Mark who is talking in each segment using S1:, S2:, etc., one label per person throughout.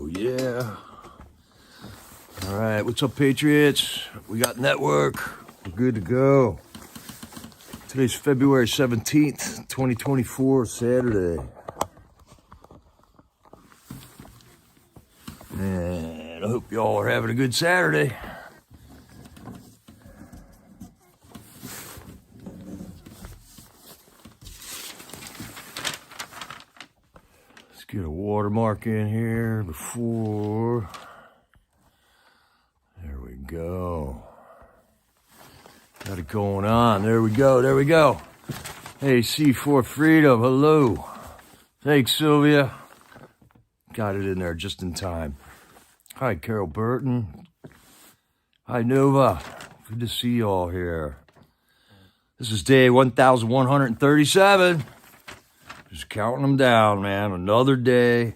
S1: Yeah. All right, what's up, Patriots? We got network. We're good to go. Today's February 17th, 2024, Saturday. And I hope y'all are having a good Saturday. Let's get a watermark in here before. There we go. Got it going on. There we go. There we go. Hey, C4 Freedom. Hello. Thanks, Sylvia. Got it in there just in time. Hi, Carol Burton. Hi, Nova. Good to see you all here. This is day 1137. Just counting them down, man. Another day.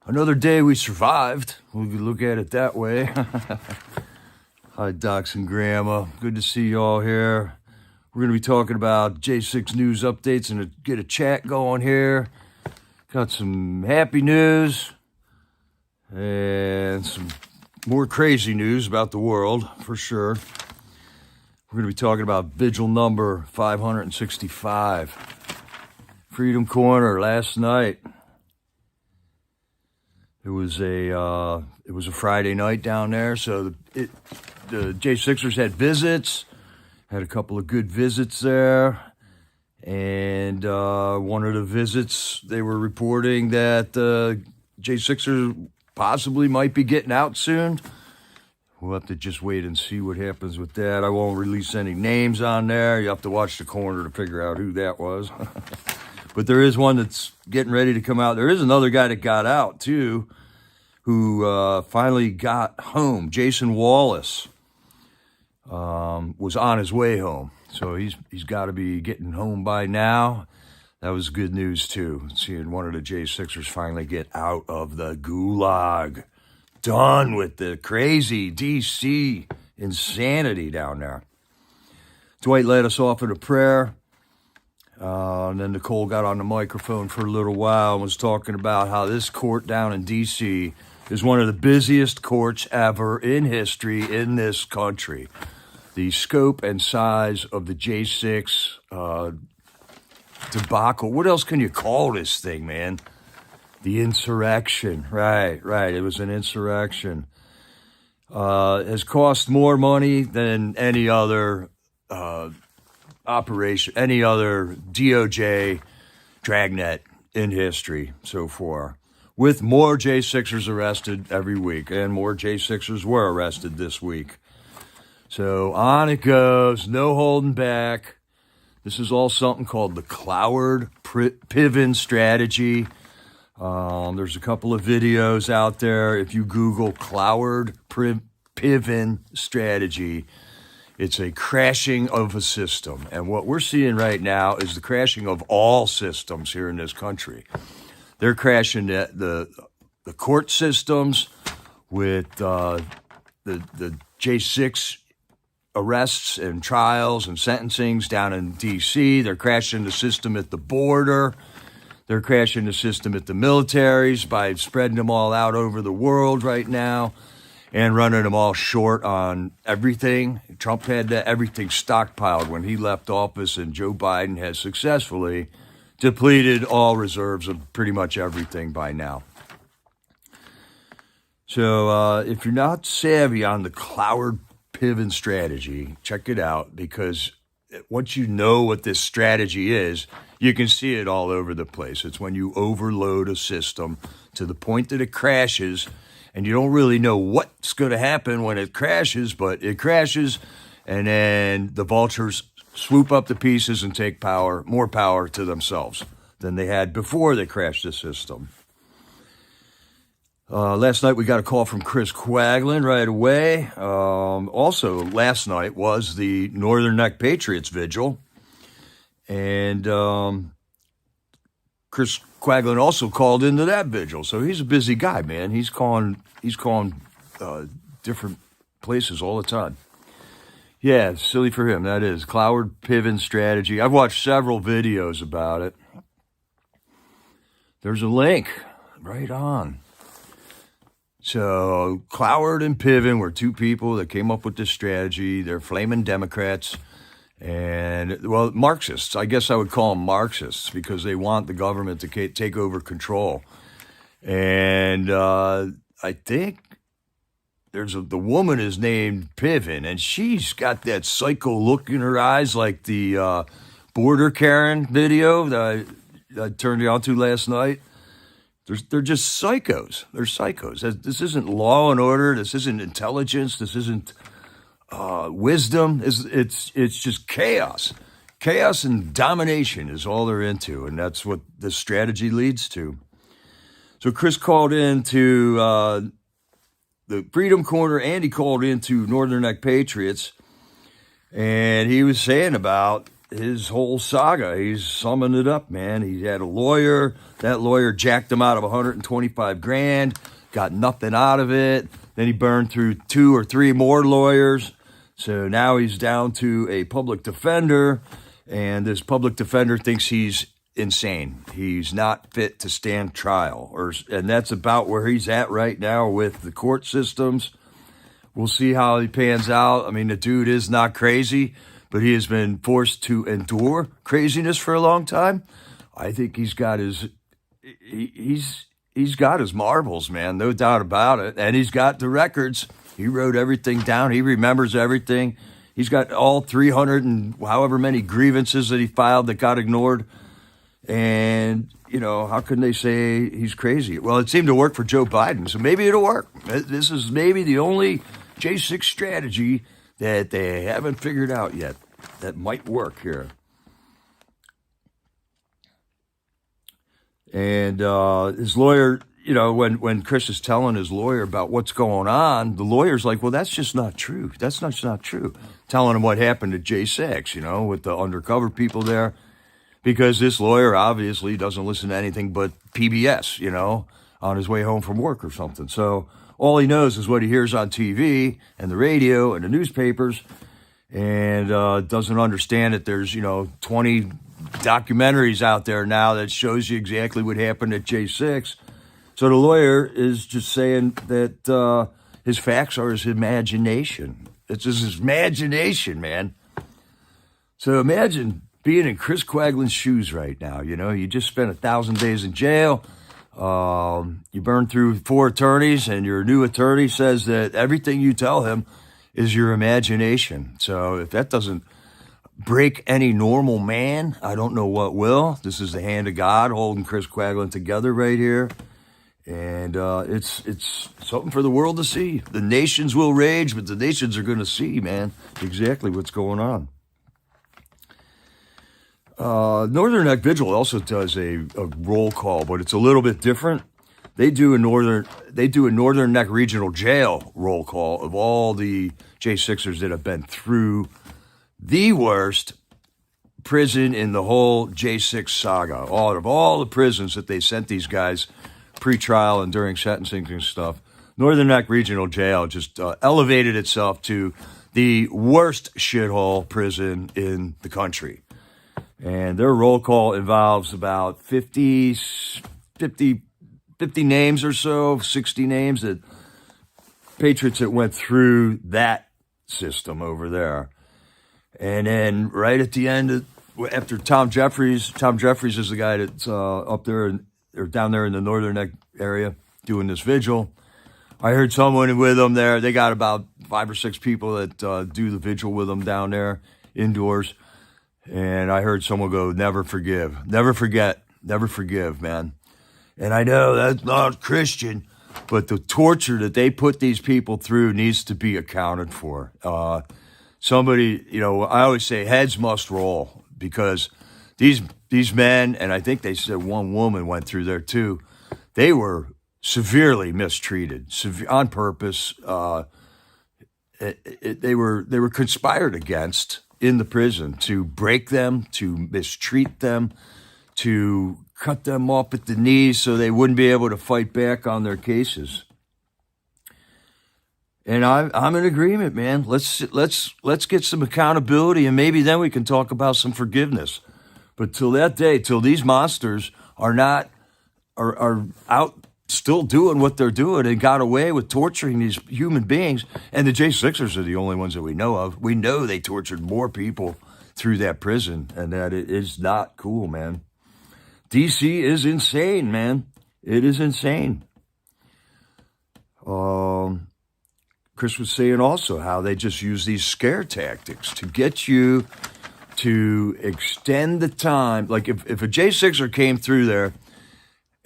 S1: Another day we survived. We could look at it that way. Hi, Docs and Grandma. Good to see you all here. We're going to be talking about J6 news updates and get a chat going here. Got some happy news and some more crazy news about the world, for sure. We're going to be talking about Vigil number 565. Freedom Corner last night. It was a Friday night down there, so the J6ers had visits, had a couple of good visits there, and one of the visits they were reporting that J6ers possibly might be getting out soon. We'll have to just wait and see what happens with that. I won't release any names on there. You have to watch the corner to figure out who that was. But there is one that's getting ready to come out. There is another guy that got out, too, who finally got home. Jason Wallace was on his way home. So he's got to be getting home by now. That was good news, too, seeing one of the J6ers finally get out of the gulag. Done with the crazy D.C. insanity down there. Dwight led us off in a prayer. And then Nicole got on the microphone for a little while and was talking about how this court down in D.C. is one of the busiest courts ever in history in this country. The scope and size of the J6 debacle. What else can you call this thing, man? The insurrection. Right. It was an insurrection. Has cost more money than any other operation, any other DOJ dragnet in history so far, with more J6ers arrested every week, and more J6ers were arrested this week. So on it goes, no holding back. This is all something called the Cloward-Piven strategy. There's a couple of videos out there. If you Google Cloward-Piven strategy, it's a crashing of a system. And what we're seeing right now is the crashing of all systems here in this country. They're crashing the court systems with the J6 arrests and trials and sentencings down in D.C. They're crashing the system at the border. They're crashing the system at the militaries by spreading them all out over the world right now and running them all short on everything. Trump had everything stockpiled when he left office, and Joe Biden has successfully depleted all reserves of pretty much everything by now. So if you're not savvy on the Cloward-Piven strategy, check it out, because once you know what this strategy is, you can see it all over the place. It's when you overload a system to the point that it crashes, and you don't really know what's going to happen when it crashes, but it crashes, and then the vultures swoop up the pieces and take more power to themselves than they had before they crashed the system. Last night we got a call from Chris Quaglin right away. Also, last night was the Northern Neck Patriots Vigil. And Chris Quaglin also called into that vigil. So he's a busy guy, man. He's calling different places all the time. Yeah, silly for him, that is. Cloward-Piven strategy. I've watched several videos about it. There's a link. Right on. So Cloward and Piven were two people that came up with this strategy. They're flaming Democrats and, well, Marxists. I guess I would call them Marxists because they want the government to take over control. And I think the woman is named Piven, and she's got that psycho look in her eyes like the Border Karen video that I turned you on to last night. They're just psychos. They're psychos. This isn't law and order. This isn't intelligence. This isn't wisdom. It's just chaos. Chaos and domination is all they're into, and that's what this strategy leads to. So Chris called into the Freedom Corner, and he called into Northern Neck Patriots, and he was saying about his whole saga. He's summing it up, man. He had a lawyer. That lawyer jacked him out of $125,000, got nothing out of it. Then he burned through 2 or 3 more lawyers. So now he's down to a public defender, and this public defender thinks he's insane. He's not fit to stand trial, and that's about where he's at right now with the court systems. We'll see how he pans out. I mean, the dude is not crazy, but he has been forced to endure craziness for a long time. I think he's got his marbles, man, no doubt about it. And he's got the records. He wrote everything down. He remembers everything. He's got all 300 and however many grievances that he filed that got ignored. And, how can they say he's crazy? Well, it seemed to work for Joe Biden, so maybe it'll work. This is maybe the only J6 strategy that they haven't figured out yet that might work here. And his lawyer, when Chris is telling his lawyer about what's going on, the lawyer's like, well, that's just not true. That's just not true. Telling him what happened to J6, with the undercover people there. Because this lawyer obviously doesn't listen to anything but PBS, on his way home from work or something. So all he knows is what he hears on TV and the radio and the newspapers, and doesn't understand that there's, 20 documentaries out there now that shows you exactly what happened at J6. So the lawyer is just saying that his facts are his imagination. It's just his imagination, man. So imagine being in Chris Quaglin's shoes right now. You just spent 1,000 days in jail. You burned through 4 attorneys, and your new attorney says that everything you tell him is your imagination. So if that doesn't break any normal man, I don't know what will. This is the hand of God holding Chris Quaglin together right here. And it's something for the world to see. The nations will rage, but the nations are going to see, man, exactly what's going on. Northern Neck Vigil also does a roll call, but it's a little bit different. They do a Northern Neck Regional Jail roll call of all the J6ers that have been through the worst prison in the whole J6 saga. All the prisons that they sent these guys pre-trial and during sentencing and stuff, Northern Neck Regional Jail just elevated itself to the worst shithole prison in the country. And their roll call involves about 50 names or so, 60 names that patriots that went through that system over there. And then right at the end, after Tom Jeffries is the guy that's up there or down there in the Northern Neck area doing this vigil. I heard someone with them there. They got about 5 or 6 people that do the vigil with them down there indoors. And I heard someone go, never forgive, never forget, never forgive, man. And I know that's not Christian, but the torture that they put these people through needs to be accounted for. Somebody, I always say heads must roll because these men, and I think they said one woman went through there too, they were severely mistreated, on purpose. They were conspired against in the prison to break them, to mistreat them, to cut them off at the knees so they wouldn't be able to fight back on their cases. And I'm in agreement, man. Let's get some accountability, and maybe then we can talk about some forgiveness. But till that day, till these monsters are out still doing what they're doing and got away with torturing these human beings. And the J6ers are the only ones that we know of. We know they tortured more people through that prison, and that it is not cool, man. DC is insane, man. It is insane. Chris was saying also how they just use these scare tactics to get you to extend the time. Like if a J6er came through there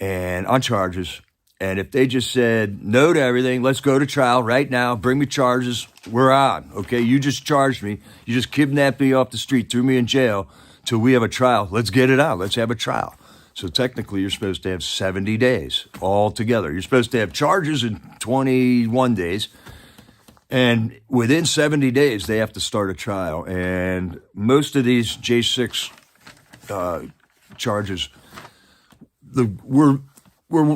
S1: and on charges, and if they just said no to everything, let's go to trial right now, bring me charges, we're on. Okay, you just charged me, you just kidnapped me off the street, threw me in jail till we have a trial. Let's get it out. Let's have a trial. So technically, you're supposed to have 70 days altogether. You're supposed to have charges in 21 days. And within 70 days, they have to start a trial. And most of these J6 charges, we're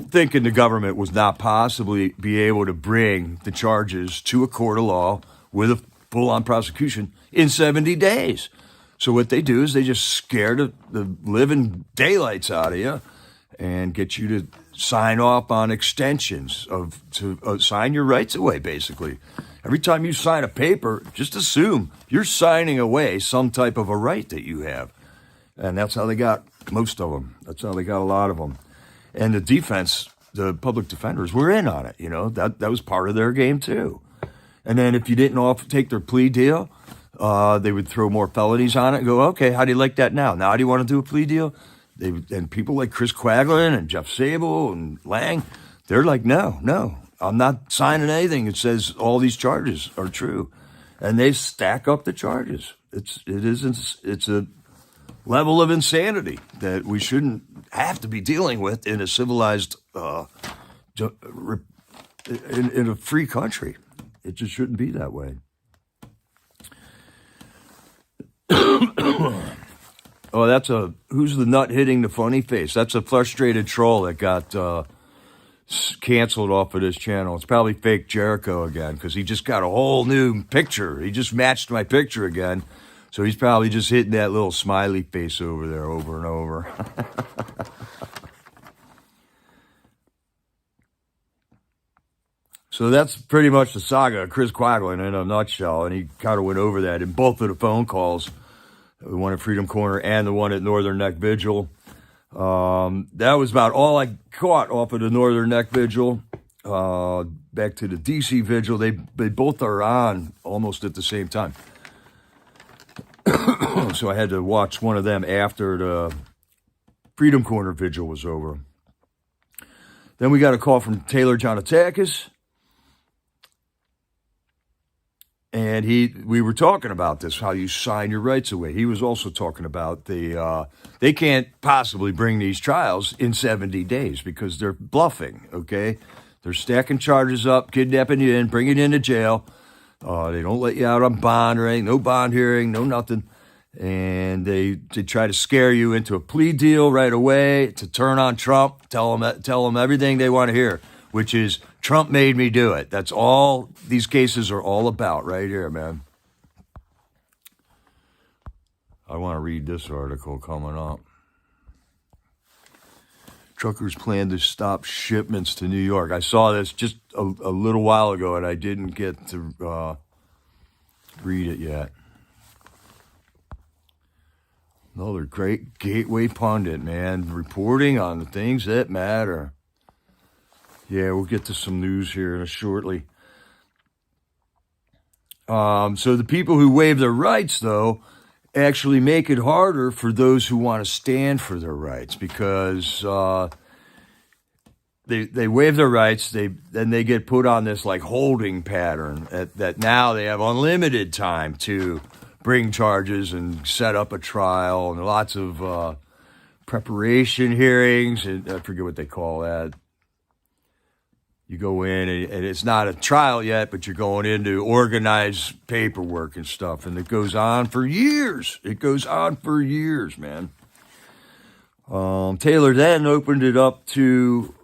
S1: thinking the government was not possibly be able to bring the charges to a court of law with a full-on prosecution in 70 days. So what they do is they just scare the living daylights out of you and get you to sign off on extensions to sign your rights away, basically. Every time you sign a paper, just assume you're signing away some type of a right that you have. And that's how they got most of them. That's how they got a lot of them. And the defense, the public defenders, were in on it. You know, that was part of their game too. And then if you didn't take their plea deal, they would throw more felonies on it and go, okay, how do you like that now? Now do you want to do a plea deal? And people like Chris Quaglin and Jeff Sable and Lang, they're like, no, I'm not signing anything that says all these charges are true. And they stack up the charges. It's a level of insanity that we shouldn't have to be dealing with in a civilized, in a free country. It just shouldn't be that way. Oh, who's the nut hitting the funny face? That's a frustrated troll that got canceled off of this channel. It's probably fake Jericho again, because he just got a whole new picture. He just matched my picture again. So he's probably just hitting that little smiley face over there over and over. So that's pretty much the saga of Chris Quaglin in a nutshell. And he kind of went over that in both of the phone calls, the one at Freedom Corner and the one at Northern Neck Vigil. That was about all I caught off of the Northern Neck Vigil. Back to the DC Vigil, they both are on almost at the same time. So I had to watch one of them after the Freedom Corner Vigil was over. Then we got a call from Taylor Jonatakis. And we were talking about this, how you sign your rights away. He was also talking about they can't possibly bring these trials in 70 days because they're bluffing, okay? They're stacking charges up, kidnapping you in, bringing you into jail. They don't let you out on bond or anything, no bond hearing, no nothing. And they try to scare you into a plea deal right away to turn on Trump, tell them everything they want to hear, which is Trump made me do it. That's all these cases are all about right here, man. I want to read this article coming up. Truckers plan to stop shipments to New York. I saw this just a little while ago, and I didn't get to read it yet. Another great gateway pundit, man, reporting on the things that matter. Yeah, we'll get to some news here shortly. So the people who waive their rights, though, actually make it harder for those who want to stand for their rights, because they waive their rights, then they get put on this like holding pattern that now they have unlimited time to bring charges and set up a trial, and lots of preparation hearings, and I forget what they call that. You go in, and it's not a trial yet, but you're going in to organize paperwork and stuff, and it goes on for years. It goes on for years, man. Taylor then opened it up to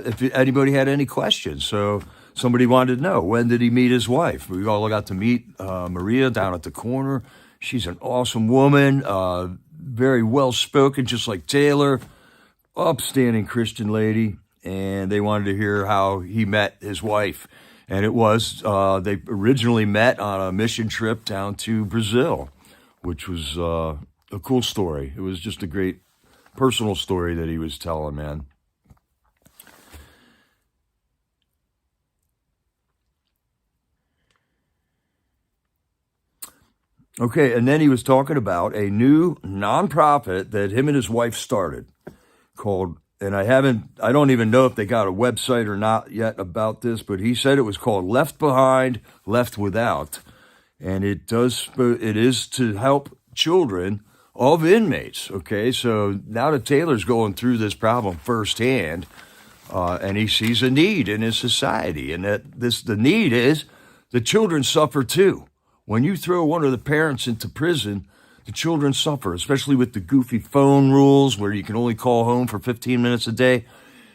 S1: if anybody had any questions. So somebody wanted to know, when did he meet his wife? We all got to meet Maria down at the corner. She's an awesome woman, very well-spoken, just like Taylor. Upstanding Christian lady. and they wanted to hear how he met his wife. And it was, they originally met on a mission trip down to Brazil, which was a cool story. It was just a great personal story that he was telling, man. Okay, and then he was talking about a new nonprofit that him and his wife started called, and I don't even know if they got a website or not yet about this, but he said it was called Left Behind, Left Without. And it is to help children of inmates. Okay, so now that Taylor's going through this problem firsthand, and he sees a need in his society, and the need is the children suffer too. When you throw one of the parents into prison, the children suffer, especially with the goofy phone rules where you can only call home for 15 minutes a day.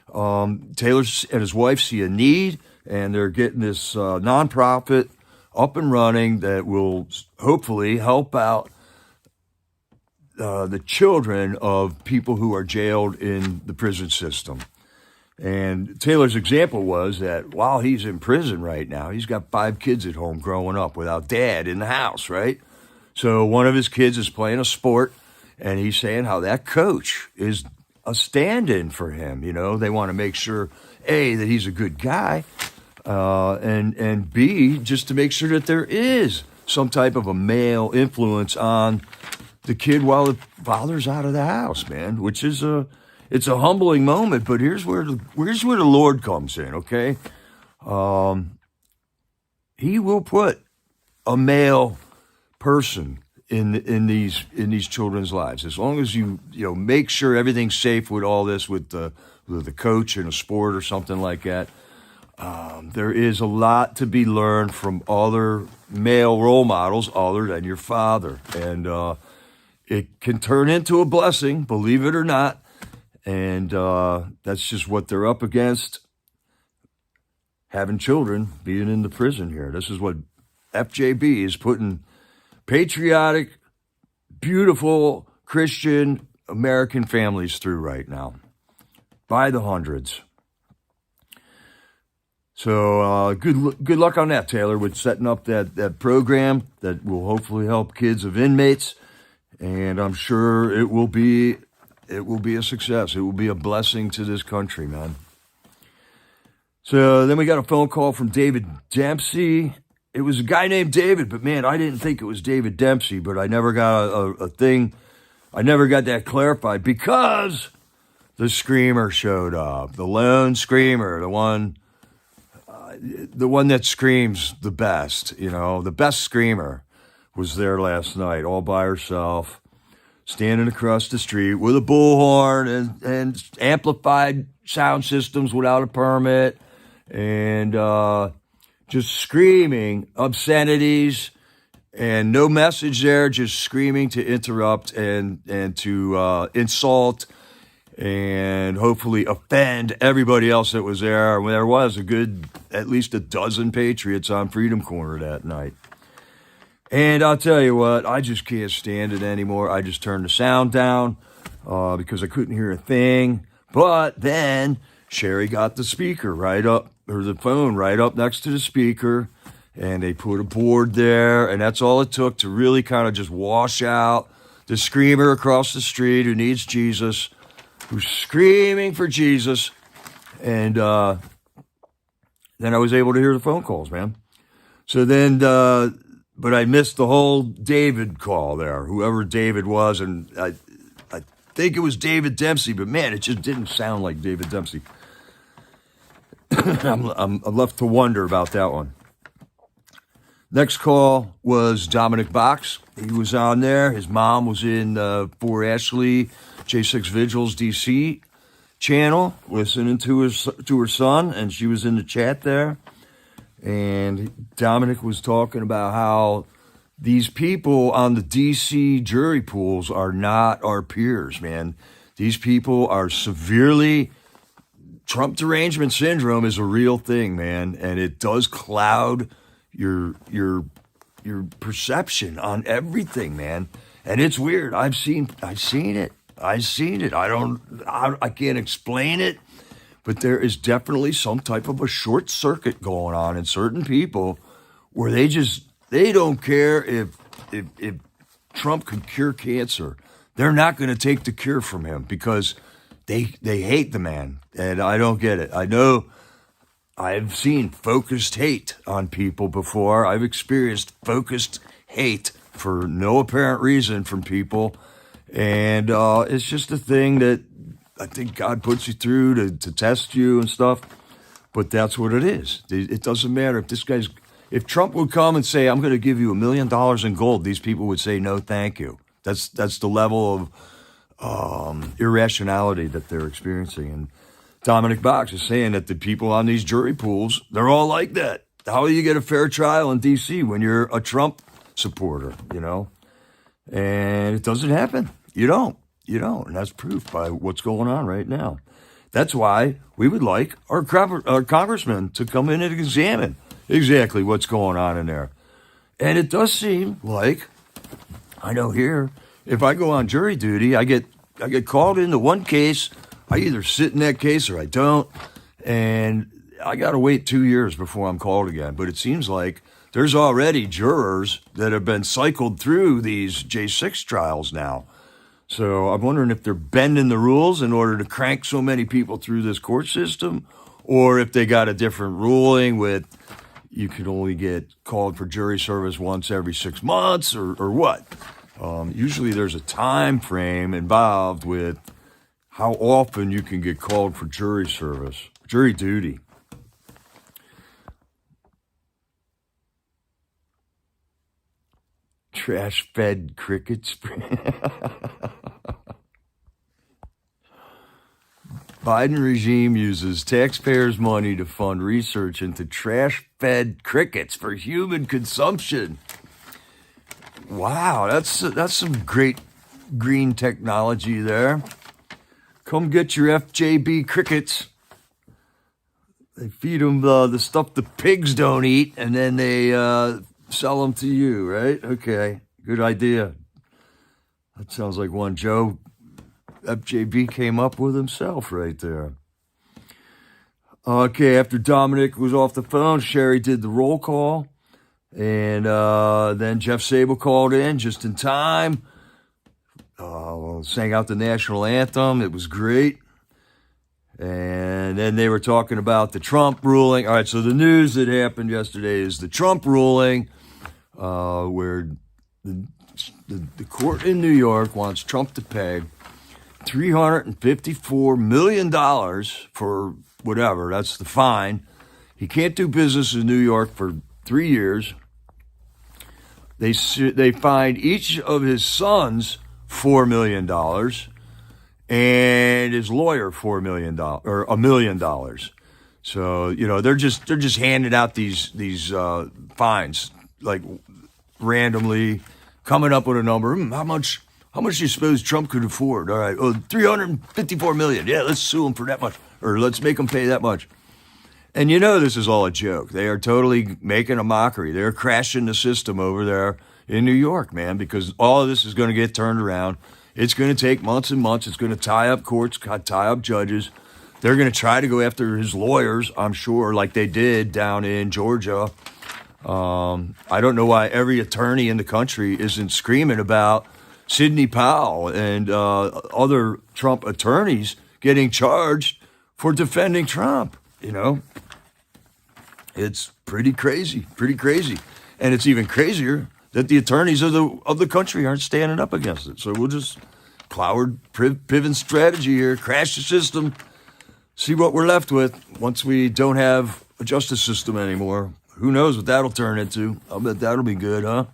S1: Taylor and his wife see a need, and they're getting this nonprofit up and running that will hopefully help out the children of people who are jailed in the prison system. And Taylor's example was that while he's in prison right now, he's got 5 kids at home growing up without dad in the house, right? So one of his kids is playing a sport, and he's saying how that coach is a stand-in for him. You know, they want to make sure, A, that he's a good guy, and B, just to make sure that there is some type of a male influence on the kid while the father's out of the house, man, which is it's a humbling moment, but here's where the Lord comes in, okay? He will put a male person in these children's lives, as long as you make sure everything's safe with all this, with the coach in a sport or something like that. There is a lot to be learned from other male role models other than your father, and it can turn into a blessing, believe it or not. And that's just what they're up against, having children, being in the prison here. This is what FJB is putting patriotic, beautiful, Christian American families through right now, by the hundreds. So good luck on that, Taylor, with setting up that program that will hopefully help kids of inmates. And I'm sure it will be a success. It will be a blessing to this country, man. So then we got a phone call from David Dempsey. It was a guy named David, but man, I didn't think it was David Dempsey, but I never got a thing. I never got that clarified because the screamer showed up. The lone screamer, the one that screams the best, the best screamer was there last night all by herself, standing across the street with a bullhorn and amplified sound systems without a permit, and just screaming obscenities and no message there, just screaming to interrupt and to insult and hopefully offend everybody else that was there. There was at least a dozen patriots on Freedom Corner that night. And I'll tell you what, I just can't stand it anymore. I just turned the sound down because I couldn't hear a thing. But then Sherry got the speaker the phone right up next to the speaker, and they put a board there, and that's all it took to really kind of just wash out the screamer across the street who needs Jesus, who's screaming for Jesus. And then I was able to hear the phone calls, man. So then, but I missed the whole David call there, whoever David was, and I think it was David Dempsey, but man, it just didn't sound like David Dempsey. I'm left to wonder about that one. Next call was Dominic Box. He was on there. His mom was in Fort Ashley, J6 Vigil's DC channel, listening to her son, and she was in the chat there. And Dominic was talking about how these people on the DC jury pools are not our peers, man. These people are severely... Trump derangement syndrome is a real thing, man, and it does cloud your perception on everything, man. And it's weird. I've seen it. I can't explain it, but there is definitely some type of a short circuit going on in certain people where they don't care if Trump could cure cancer. They're not going to take the cure from him because they hate the man. And I don't get it. I know I've seen focused hate on people before. I've experienced focused hate for no apparent reason from people. And it's just a thing that I think God puts you through to test you and stuff. But that's what it is. It doesn't matter if Trump would come and say, I'm going to give you $1 million in gold, these people would say, no, thank you. That's the level of irrationality that they're experiencing. And Dominic Box is saying that the people on these jury pools, they're all like that. How do you get a fair trial in D.C. when you're a Trump supporter, And it doesn't happen. You don't. And that's proof by what's going on right now. That's why we would like our congressman to come in and examine exactly what's going on in there. And it does seem like, I know here, if I go on jury duty, I get called into one case. I either sit in that case or I don't. And I got to wait 2 years before I'm called again. But it seems like there's already jurors that have been cycled through these J6 trials now. So I'm wondering if they're bending the rules in order to crank so many people through this court system, or if they got a different ruling with you can only get called for jury service once every 6 months or what. Usually there's a time frame involved with how often you can get called for jury service, jury duty. Trash-fed crickets. Biden regime uses taxpayers' money to fund research into trash-fed crickets for human consumption. Wow, that's some great green technology there. Come get your FJB crickets. They feed them the stuff the pigs don't eat, and then they sell them to you, right? Okay, good idea. That sounds like one Joe FJB came up with himself right there. Okay, after Dominic was off the phone, Sherry did the roll call, and then Jeff Sable called in just in time. Sang out the national anthem. It was great. And then they were talking about the Trump ruling. All right, so the news that happened yesterday is the Trump ruling, where the court in New York wants Trump to pay $354 million for whatever. That's the fine. He can't do business in New York for 3 years. They fined each of his sons $4 million and his lawyer $4 million or $1 million. So they're just handing out these fines like randomly, coming up with a number. How much do you suppose Trump could afford? All right, $354 million. Yeah, let's sue him for that much, or let's make him pay that much. And this is all a joke. They are totally making a mockery. They're crashing the system over there in New York, man, because all of this is going to get turned around. It's going to take months and months. It's going to tie up courts, tie up judges. They're going to try to go after his lawyers, I'm sure, like they did down in Georgia. I don't know why every attorney in the country isn't screaming about Sidney Powell and other Trump attorneys getting charged for defending Trump. It's pretty crazy. And it's even crazier that the attorneys of the country aren't standing up against it. So we'll just Cloward pivot strategy here, crash the system, see what we're left with once we don't have a justice system anymore. Who knows what that'll turn into? I'll bet that'll be good, huh?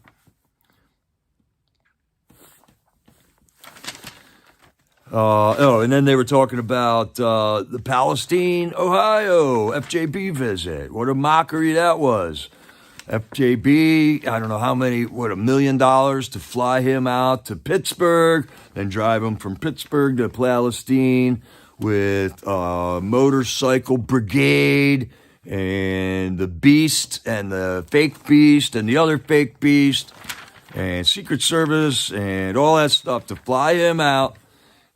S1: And then they were talking about the Palestine, Ohio FJB visit. What a mockery that was. FJB, I don't know how many, $1 million to fly him out to Pittsburgh, then drive him from Pittsburgh to Palestine with motorcycle brigade and the Beast and the fake Beast and the other fake Beast and Secret Service and all that stuff to fly him out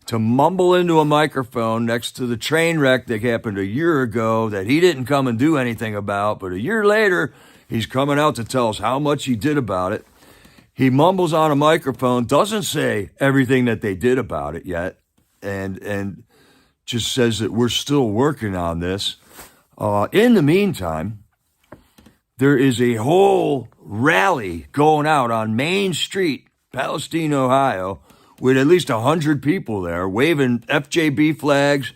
S1: to mumble into a microphone next to the train wreck that happened a year ago that he didn't come and do anything about, but a year later, he's coming out to tell us how much he did about it. He mumbles on a microphone, doesn't say everything that they did about it yet, and just says that we're still working on this. In the meantime, there is a whole rally going out on Main Street, Palestine, Ohio, with at least 100 people there waving FJB flags.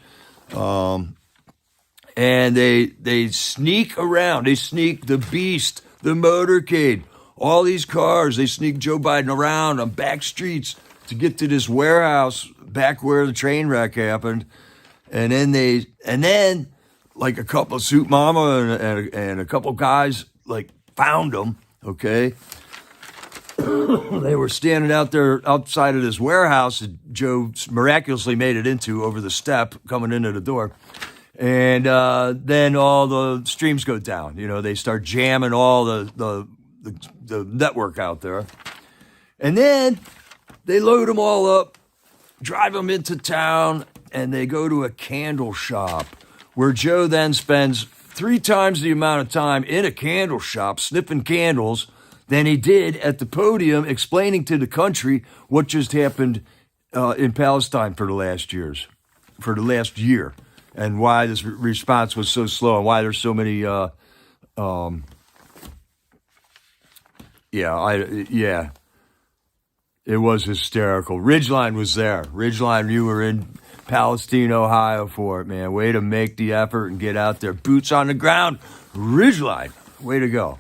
S1: And they sneak around. They sneak the Beast, the motorcade, all these cars. They sneak Joe Biden around on back streets to get to this warehouse back where the train wreck happened. And then like a couple of Suit Mama and a couple guys like found them, okay? They were standing out there outside of this warehouse that Joe miraculously made it into over the step coming into the door. And then all the streams go down. You know, they start jamming all the network out there. And then they load them all up, drive them into town, and they go to a candle shop where Joe then spends 3 times the amount of time in a candle shop sniffing candles than he did at the podium explaining to the country what just happened in Palestine for the last year, and why this response was so slow and why there's so many. It was hysterical. Ridgeline was there. Ridgeline, you were in Palestine, Ohio for it, man. Way to make the effort and get out there. Boots on the ground. Ridgeline, way to go.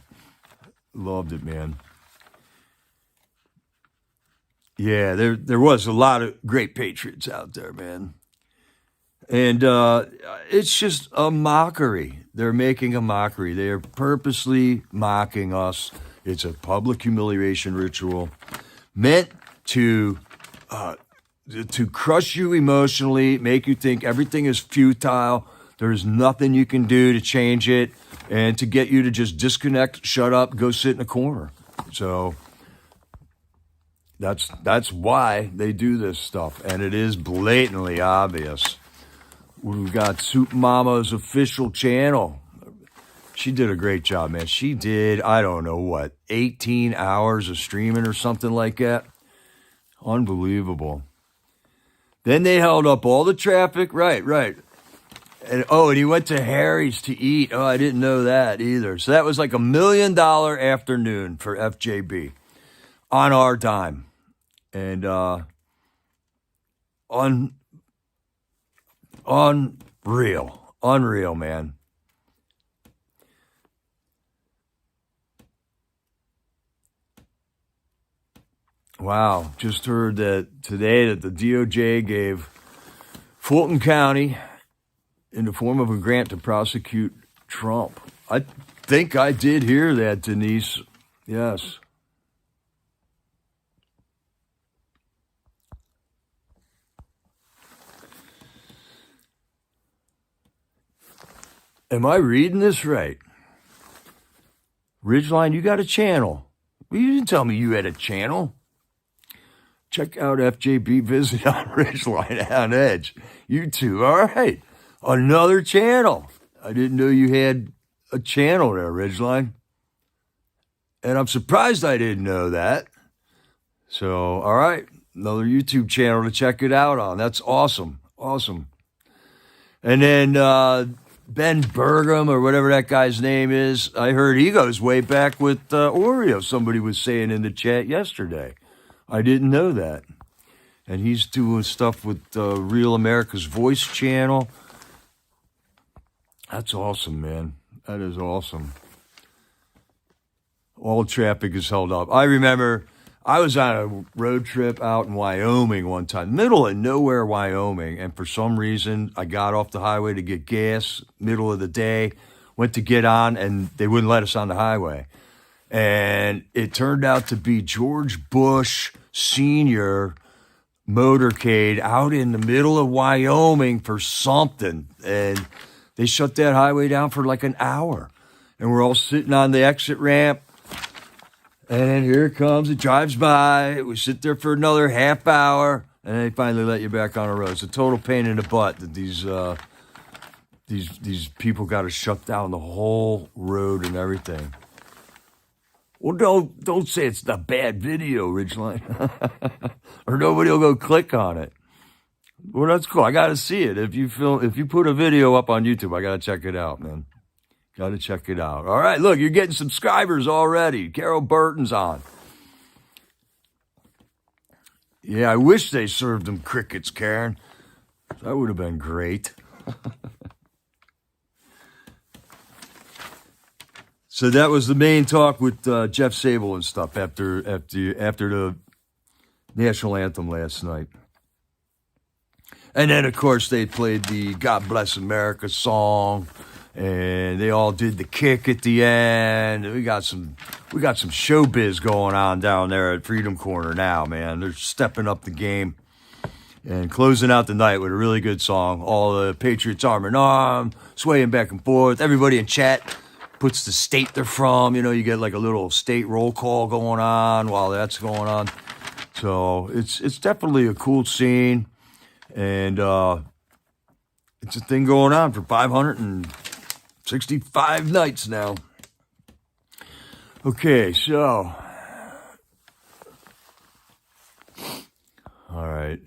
S1: Loved it, man. Yeah, there was a lot of great patriots out there, man. And it's just a mockery. They're making a mockery. They are purposely mocking us. It's a public humiliation ritual meant to crush you emotionally, make you think everything is futile. There's nothing you can do to change it, and to get you to just disconnect, shut up, go sit in a corner. So that's why they do this stuff, and it is blatantly obvious. We've got Soup Mama's official channel. She did a great job, man. She did, I don't know what, 18 hours of streaming or something like that. Unbelievable. Then they held up all the traffic. Right. And he went to Harry's to eat. Oh, I didn't know that either. So that was like $1 million afternoon for FJB on our dime. And unreal, man. Wow, just heard that today that the DOJ gave Fulton County in the form of a grant to prosecute Trump. I think I did hear that, Denise. Yes. Am I reading this right? Ridgeline, you got a channel. Well, you didn't tell me you had a channel. Check out FJB Visit on Ridgeline on Edge. You too. All right. Another channel. I didn't know you had a channel there, Ridgeline. And I'm surprised I didn't know that. So, all right. Another YouTube channel to check it out on. That's awesome. Awesome. And then Ben Bergam, or whatever that guy's name is, I heard he goes way back with Oreo, somebody was saying in the chat yesterday. I didn't know that. And he's doing stuff with Real America's Voice channel. That's awesome, man. That is awesome. All traffic is held up. I remember I was on a road trip out in Wyoming one time, middle of nowhere, Wyoming. And for some reason, I got off the highway to get gas, middle of the day, went to get on, and they wouldn't let us on the highway. And it turned out to be George Bush Sr. motorcade out in the middle of Wyoming for something. And they shut that highway down for like an hour. And we're all sitting on the exit ramp. And here it comes. It drives by. We sit there for another half hour. and they finally let you back on the road. It's a total pain in the butt that these people got to shut down the whole road and everything. Well, don't say it's a bad video, Ridgeline, or nobody will go click on it. Well, that's cool. I got to see it. If you put a video up on YouTube, I got to check it out, man. Got to check it out. All right, look, you're getting subscribers already. Carol Burton's on. Yeah, I wish they served them crickets, Karen. That would have been great. So that was the main talk with Jeff Sable and stuff after the national anthem last night. And then, of course, they played the God Bless America song, and they all did the kick at the end. We got some showbiz going on down there at Freedom Corner now, man. They're stepping up the game and closing out the night with a really good song. All the Patriots arm in arm, swaying back and forth. Everybody in chat puts the state they're from. You know, you get like a little state roll call going on while that's going on. So it's definitely a cool scene. And it's a thing going on for 565 nights now. Okay, so. All right.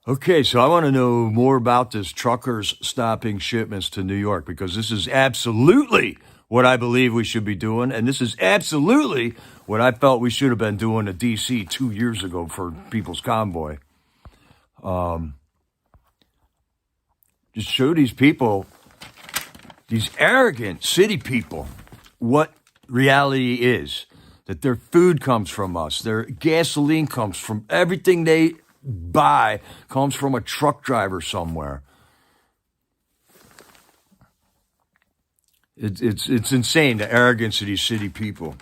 S1: Okay, so I want to know more about this truckers stopping shipments to New York, because this is absolutely what I believe we should be doing, and this is absolutely what I felt we should have been doing to D.C. 2 years ago for People's Convoy. Just show these people, these arrogant city people, what reality is, that their food comes from us, their gasoline comes from everything they buy comes from a truck driver somewhere. It's insane, the arrogance of these city people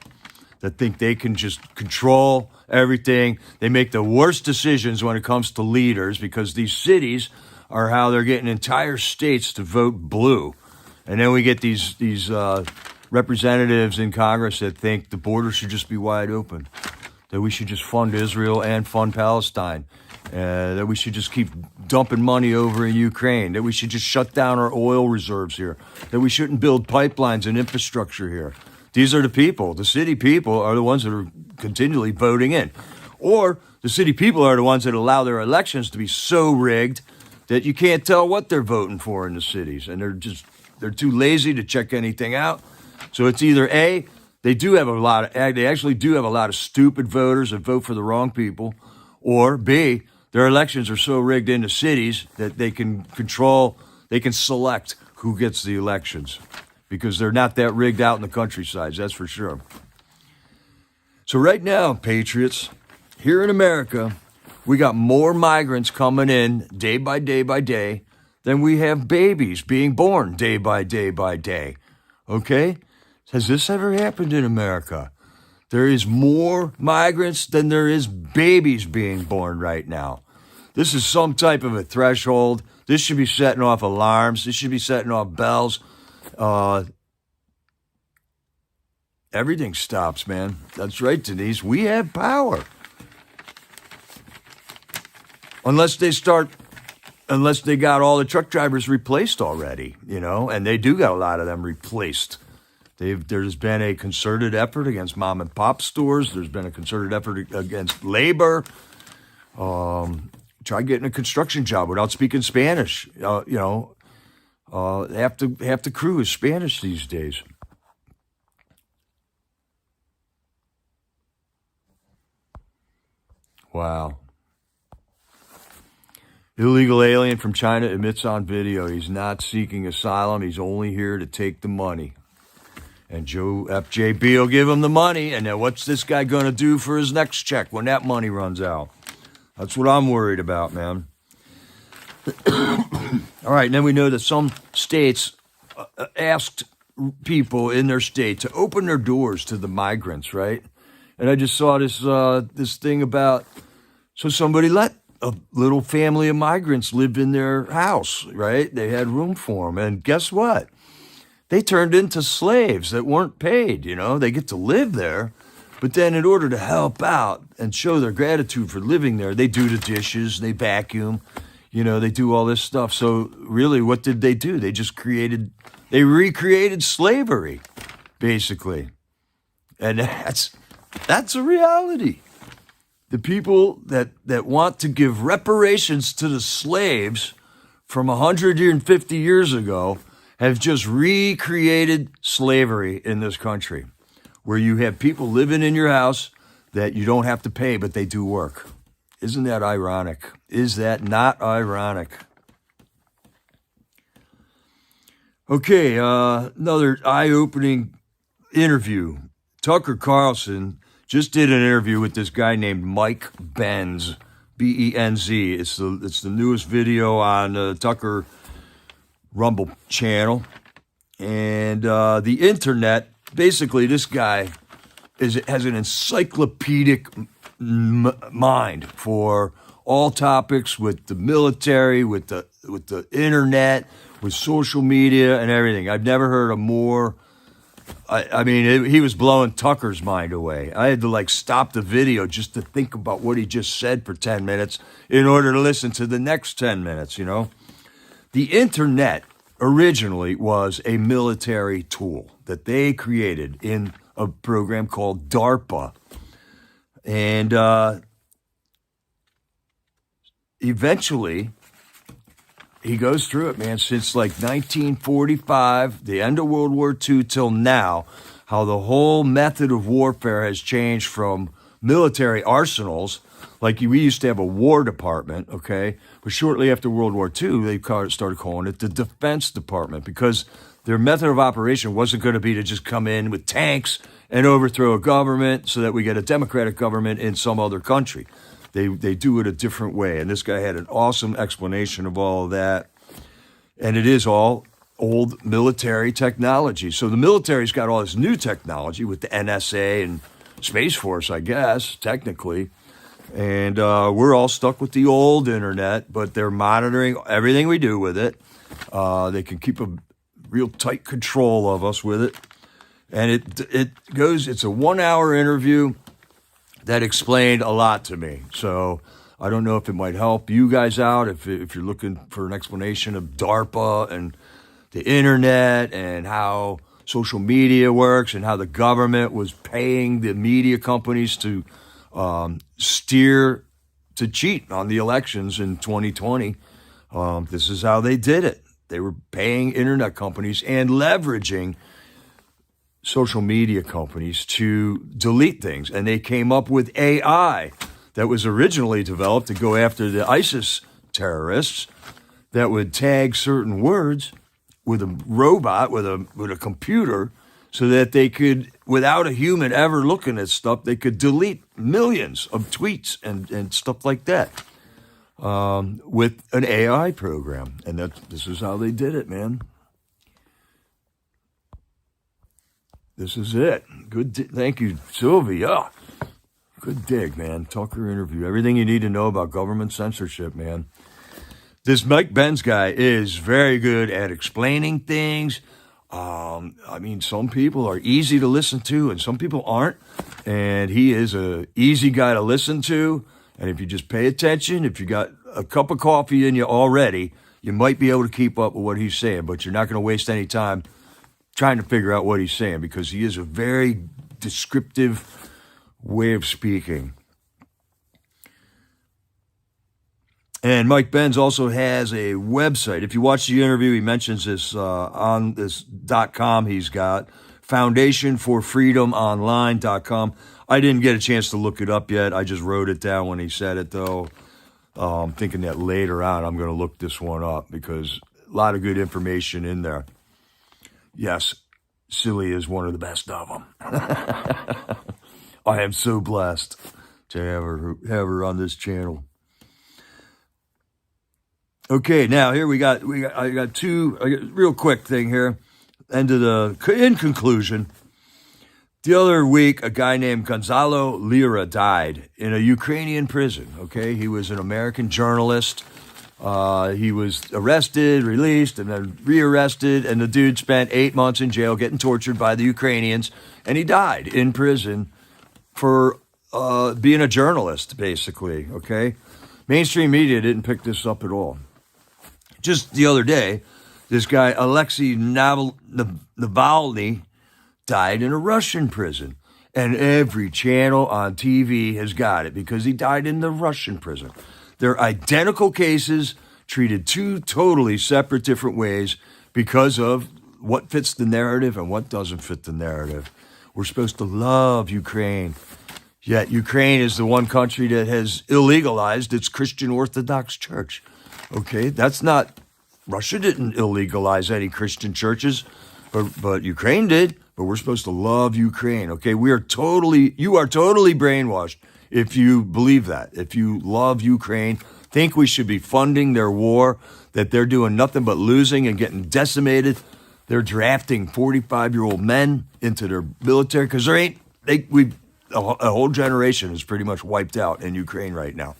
S1: that think they can just control everything. They make the worst decisions when it comes to leaders, because these cities are how they're getting entire states to vote blue. And then we get these representatives in Congress that think the border should just be wide open, that we should just fund Israel and fund Palestine, that we should just keep dumping money over in Ukraine, that we should just shut down our oil reserves here, that we shouldn't build pipelines and infrastructure here. These are the people. The city people are the ones that are continually voting in. Or the city people are the ones that allow their elections to be so rigged that you can't tell what they're voting for in the cities. And they're too lazy to check anything out. So it's either A, they actually do have a lot of stupid voters that vote for the wrong people, or B, their elections are so rigged in the cities that they can select who gets the elections, because they're not that rigged out in the countrysides, that's for sure. So right now, Patriots, here in America, we got more migrants coming in day by day by day than we have babies being born day by day by day. Okay? Has this ever happened in America? There is more migrants than there is babies being born right now. This is some type of a threshold. This should be setting off alarms. This should be setting off bells. Everything stops, man. That's right, Denise. We have power. Unless they got all the truck drivers replaced already, and they do got a lot of them replaced. There's been a concerted effort against mom and pop stores. There's been a concerted effort against labor. Try getting a construction job without speaking Spanish. Half the crew is Spanish these days. Wow. Illegal alien from China admits on video he's not seeking asylum. He's only here to take the money. And Joe FJB will give him the money. And then what's this guy going to do for his next check when that money runs out? That's what I'm worried about, man. All right, and then we know that some states asked people in their state to open their doors to the migrants, right? And I just saw this thing about, so somebody let a little family of migrants live in their house, right? They had room for them. And guess what? they turned into slaves that weren't paid, you know. They get to live there, but then in order to help out and show their gratitude for living there, they do the dishes, they vacuum, you know, they do all this stuff. So really, what did they do? They recreated slavery, basically. And that's a reality. The people that want to give reparations to the slaves from 150 years ago have just recreated slavery in this country, where you have people living in your house that you don't have to pay, but they do work. Isn't that ironic? Is that not ironic? Okay, another eye-opening interview. Tucker Carlson just did an interview with this guy named Mike Benz, B-E-N-Z. It's the newest video on Tucker Rumble channel. And the internet, basically this guy has an encyclopedic mind for all topics with the military, with the internet, with social media and everything. I've never heard a more... I mean, he was blowing Tucker's mind away. I had to stop the video just to think about what he just said for 10 minutes in order to listen to the next 10 minutes, you know. The internet originally was a military tool that they created in a program called DARPA. And eventually, he goes through it, man, since 1945, the end of World War II till now, how the whole method of warfare has changed from military arsenals. We used to have a War Department, okay? But shortly after World War II, they started calling it the Defense Department, because their method of operation wasn't going to be to just come in with tanks and overthrow a government so that we get a democratic government in some other country. They do it a different way. And this guy had an awesome explanation of all of that. And it is all old military technology. So the military's got all this new technology with the NSA and Space Force, I guess, technically. And we're all stuck with the old internet, but they're monitoring everything we do with it. They can keep a real tight control of us with it. And it's a 1-hour interview that explained a lot to me. So I don't know if it might help you guys out if you're looking for an explanation of DARPA and the internet and how social media works and how the government was paying the media companies to cheat on the elections in 2020. This is how they did it. They were paying internet companies and leveraging social media companies to delete things. And they came up with AI that was originally developed to go after the ISIS terrorists that would tag certain words with a robot, with a computer, so that they could, without a human ever looking at stuff, they could delete millions of tweets and stuff like that with an AI program. And this is how they did it, man. This is it. Good. Thank you, Sylvia. Good dig, man. Tucker interview. Everything you need to know about government censorship, man. This Mike Benz guy is very good at explaining things. I mean, some people are easy to listen to and some people aren't. And he is a easy guy to listen to. And if you just pay attention, if you got a cup of coffee in you already, you might be able to keep up with what he's saying. But you're not going to waste any time trying to figure out what he's saying, because he is a very descriptive way of speaking. And Mike Benz also has a website. If you watch the interview, he mentions this on this .com he's got, foundationforfreedomonline.com. I didn't get a chance to look it up yet. I just wrote it down when he said it, though. I'm thinking that later on I'm going to look this one up, because a lot of good information in there. Yes, Silly is one of the best of them. I am so blessed to have her on this channel. Okay, now here I got real quick thing here. In conclusion, the other week, a guy named Gonzalo Lira died in a Ukrainian prison, okay? He was an American journalist He was arrested, released, and then rearrested, and the dude spent 8 months in jail getting tortured by the Ukrainians, and he died in prison for being a journalist, basically, okay? Mainstream media didn't pick this up at all. Just the other day, this guy, Alexei Navalny, died in a Russian prison. And every channel on TV has got it because he died in the Russian prison. They're identical cases, treated two totally separate different ways because of what fits the narrative and what doesn't fit the narrative. We're supposed to love Ukraine, yet Ukraine is the one country that has illegalized its Christian Orthodox Church. Okay, that's not, Russia didn't illegalize any Christian churches, but Ukraine did. But we're supposed to love Ukraine, okay? You are totally brainwashed if you believe that. If you love Ukraine, think we should be funding their war, that they're doing nothing but losing and getting decimated. They're drafting 45-year-old men into their military because a whole generation is pretty much wiped out in Ukraine right now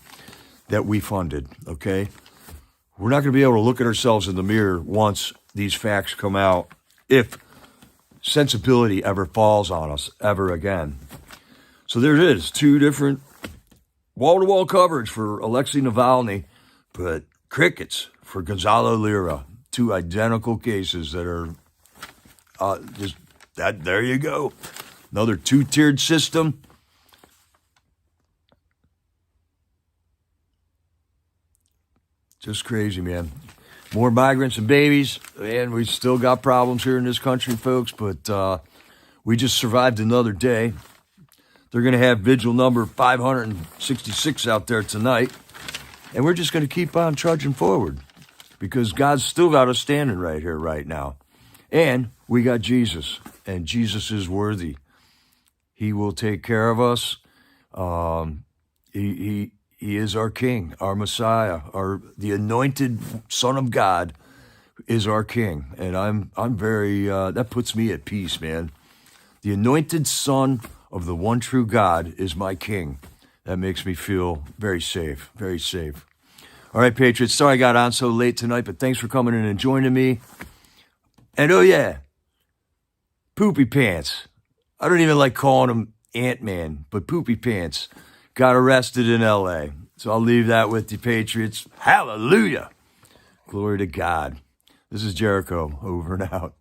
S1: that we funded, okay? We're not going to be able to look at ourselves in the mirror once these facts come out, if sensibility ever falls on us ever again. So there it is, two different wall-to-wall coverage for Alexei Navalny, but crickets for Gonzalo Lira. Two identical cases that are just that. There you go. Another two-tiered system. Just crazy, man. More migrants and babies, and we still got problems here in this country, folks, but we just survived another day. They're going to have Vigil number 566 out there tonight, and we're just going to keep on trudging forward because God's still got us standing right here, right now. And we got Jesus, and Jesus is worthy. He will take care of us. He is our King, our Messiah, the anointed Son of God is our King. And I'm very, that puts me at peace, man. The anointed Son of the one true God is my King. That makes me feel very safe, very safe. All right, Patriots, sorry I got on so late tonight, but thanks for coming in and joining me. And oh yeah, Poopy Pants. I don't even like calling him Ant-Man, but Poopy Pants got arrested in L.A. So I'll leave that with you, Patriots. Hallelujah. Glory to God. This is Jericho, over and out.